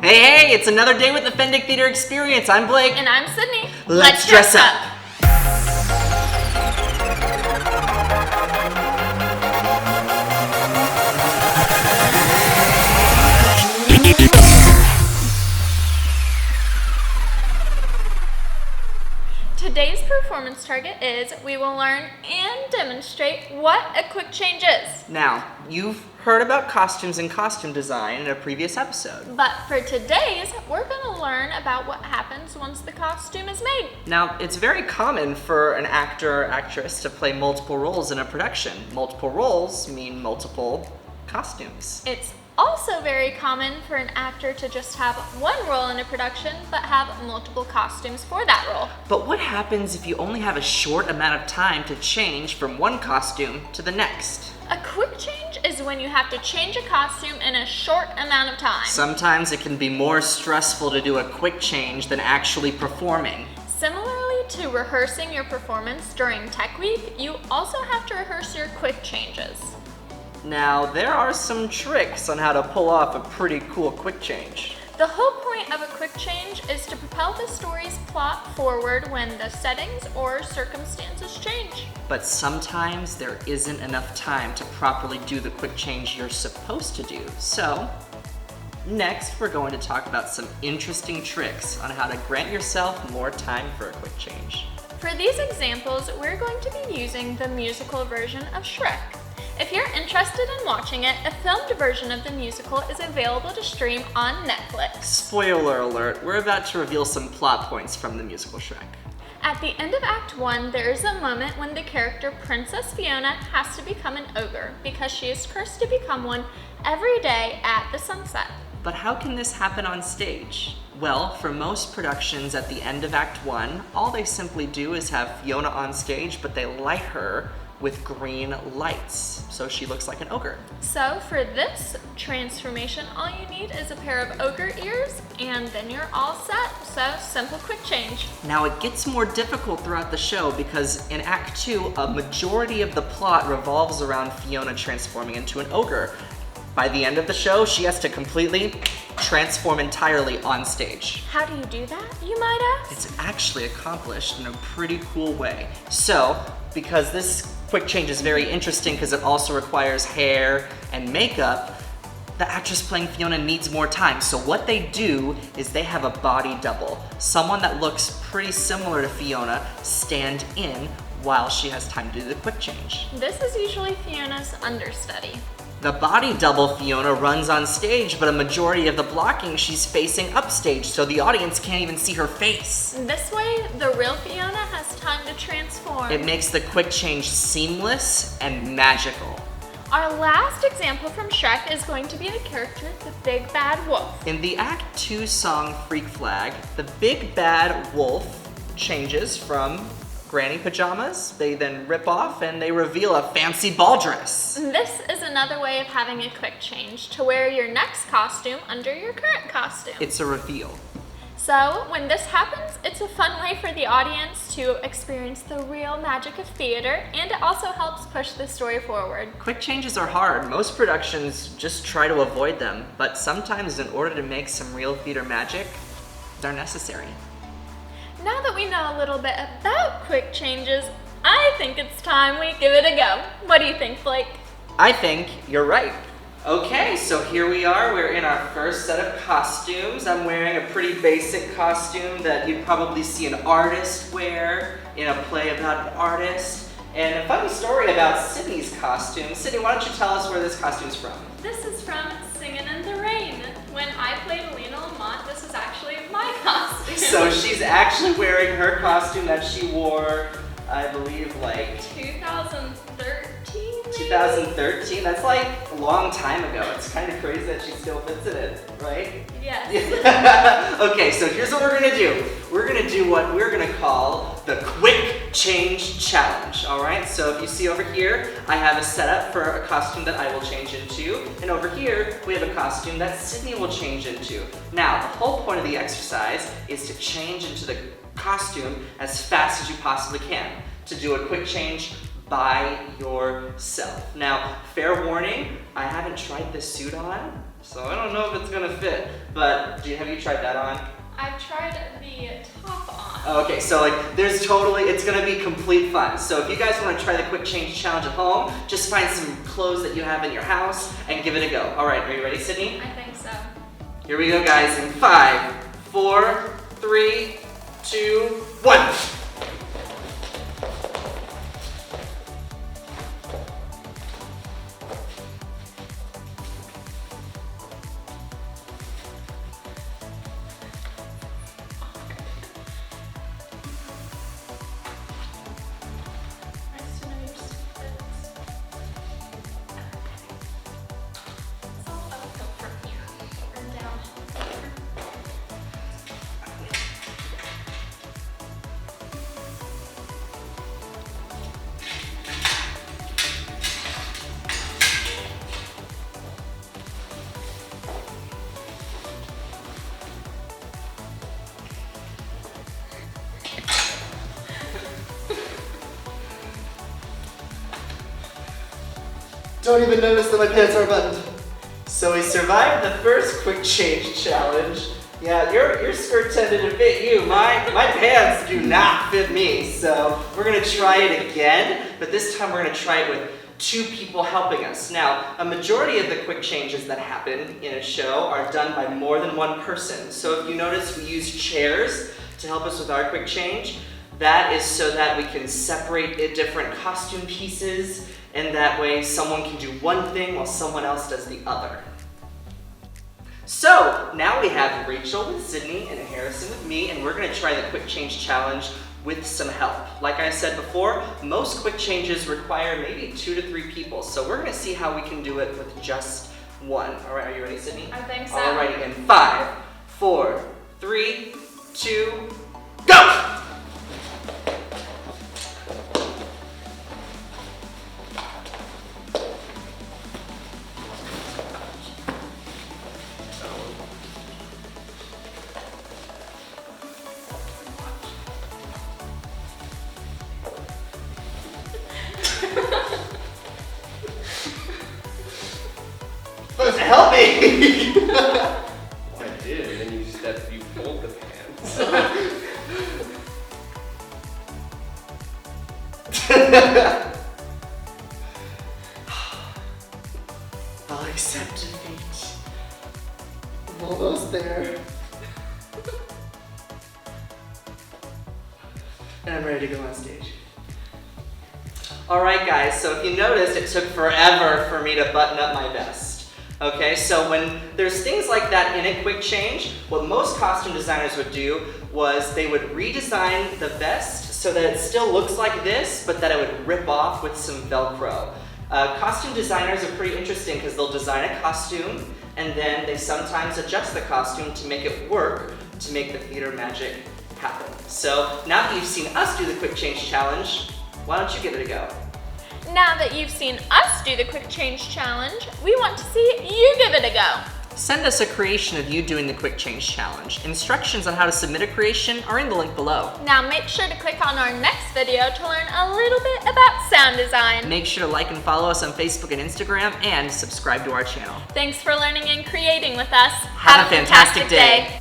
Hey, it's another day with the Fendick Theater Experience. I'm Blake. And I'm Sydney. Let's dress up. Today's performance target is we will learn and demonstrate what a quick change is. Now, you've heard about costumes and costume design in a previous episode. But for today's, we're going to learn about what happens once the costume is made. Now, it's very common for an actor or actress to play multiple roles in a production. Multiple roles mean multiple costumes. It's also very common for an actor to just have one role in a production, but have multiple costumes for that role. But what happens if you only have a short amount of time to change from one costume to the next? A quick change is when you have to change a costume in a short amount of time. Sometimes it can be more stressful to do a quick change than actually performing. Similarly to rehearsing your performance during Tech Week, you also have to rehearse your quick changes. Now, there are some tricks on how to pull off a pretty cool quick change. The whole point of a quick change is to propel the story's plot forward when the settings or circumstances change. But sometimes there isn't enough time to properly do the quick change you're supposed to do. So, next we're going to talk about some interesting tricks on how to grant yourself more time for a quick change. For these examples, we're going to be using the musical version of Shrek. If you're interested in watching it, a filmed version of the musical is available to stream on Netflix. Spoiler alert, we're about to reveal some plot points from the musical Shrek. At the end of Act 1, there is a moment when the character Princess Fiona has to become an ogre because she is cursed to become one every day at the sunset. But how can this happen on stage? Well, for most productions at the end of Act 1, all they simply do is have Fiona on stage, but they light her with green lights, so she looks like an ogre. So for this transformation, all you need is a pair of ogre ears, and then you're all set. So simple quick change. Now it gets more difficult throughout the show because in Act 2, a majority of the plot revolves around Fiona transforming into an ogre. By the end of the show, she has to completely transform entirely on stage. How do you do that, you might ask? It's actually accomplished in a pretty cool way. So, because this quick change is very interesting because it also requires hair and makeup, the actress playing Fiona needs more time. So what they do is they have a body double. Someone that looks pretty similar to Fiona stand in while she has time to do the quick change. This is usually Fiona's understudy. The body double Fiona runs on stage, but a majority of the blocking she's facing upstage, so the audience can't even see her face. This way, the real Fiona has time to transform. It makes the quick change seamless and magical. Our last example from Shrek is going to be the character, the Big Bad Wolf. In the Act 2 song Freak Flag, the Big Bad Wolf changes from granny pajamas. They then rip off and they reveal a fancy ball dress. This is another way of having a quick change, to wear your next costume under your current costume. It's a reveal. So when this happens, it's a fun way for the audience to experience the real magic of theater, and it also helps push the story forward. Quick changes are hard. Most productions just try to avoid them, but sometimes in order to make some real theater magic, they're necessary. Now that we know a little bit about quick changes, I think it's time we give it a go. What do you think, Blake? I think you're right. Okay, so here we are. We're in our first set of costumes. I'm wearing a pretty basic costume that you'd probably see an artist wear in a play about an artist. And a funny story about Sydney's costume. Sydney, why don't you tell us where this costume's from? This is from Singin' in the Rain. When I played Alina Lamont, this is actually my costume. So she's actually wearing her costume that she wore, I believe, like 2013? 2013? That's like a long time ago. It's kind of crazy that she still fits in it, right? Yes. Okay, so here's what we're gonna do. We're gonna do what we're gonna call the Quick Change Challenge, all right? So if you see over here, I have a setup for a costume that I will change into, and over here, we have a costume that Sydney will change into. Now, the whole point of the exercise is to change into the costume as fast as you possibly can, to do a quick change by yourself. Now, fair warning, I haven't tried this suit on, So I don't know if it's gonna fit, but have you tried that on? I've tried the top on. Okay, so like it's gonna be complete fun. So if you guys wanna try the quick change challenge at home, just find some clothes that you have in your house and give it a go. All right, are you ready, Sydney? I think so. Here we go, guys, in 5, 4, 3, 2, 1. Nice to know your secrets. So I'll go from here or down here. Don't even notice that my pants are buttoned. So we survived the first quick change challenge. Yeah, your skirt tended to fit you. My pants do not fit me. So we're gonna try it again, but this time we're gonna try it with 2 people helping us. Now, a majority of the quick changes that happen in a show are done by more than 1 person. So if you notice, we use chairs to help us with our quick change. That is so that we can separate different costume pieces, and that way someone can do one thing while someone else does the other. So now we have Rachel with Sydney and Harrison with me, and we're gonna try the quick change challenge with some help. Like I said before, most quick changes require maybe 2 to 3 people, so we're gonna see how we can do it with just 1. All right, are you ready, Sydney? I think so. Alrighty, in 5, 4, 3, 2, go! Supposed to help me! I did, and then you fold the pants. I'll accept defeat. I'm almost there. And I'm ready to go on stage. Alright guys, so if you noticed, it took forever for me to button up my vest. Okay, so when there's things like that in a quick change, what most costume designers would do was they would redesign the vest so that it still looks like this, but that it would rip off with some Velcro. Costume designers are pretty interesting because they'll design a costume and then they sometimes adjust the costume to make it work, to make the theater magic happen. So now that you've seen us do the quick change challenge, why don't you give it a go? Now that you've seen us do the quick change challenge, we want to see you give it a go. Send us a creation of you doing the quick change challenge. Instructions on how to submit a creation are in the link below. Now make sure to click on our next video to learn a little bit about sound design. Make sure to like and follow us on Facebook and Instagram, and subscribe to our channel. Thanks for learning and creating with us. Have a fantastic day.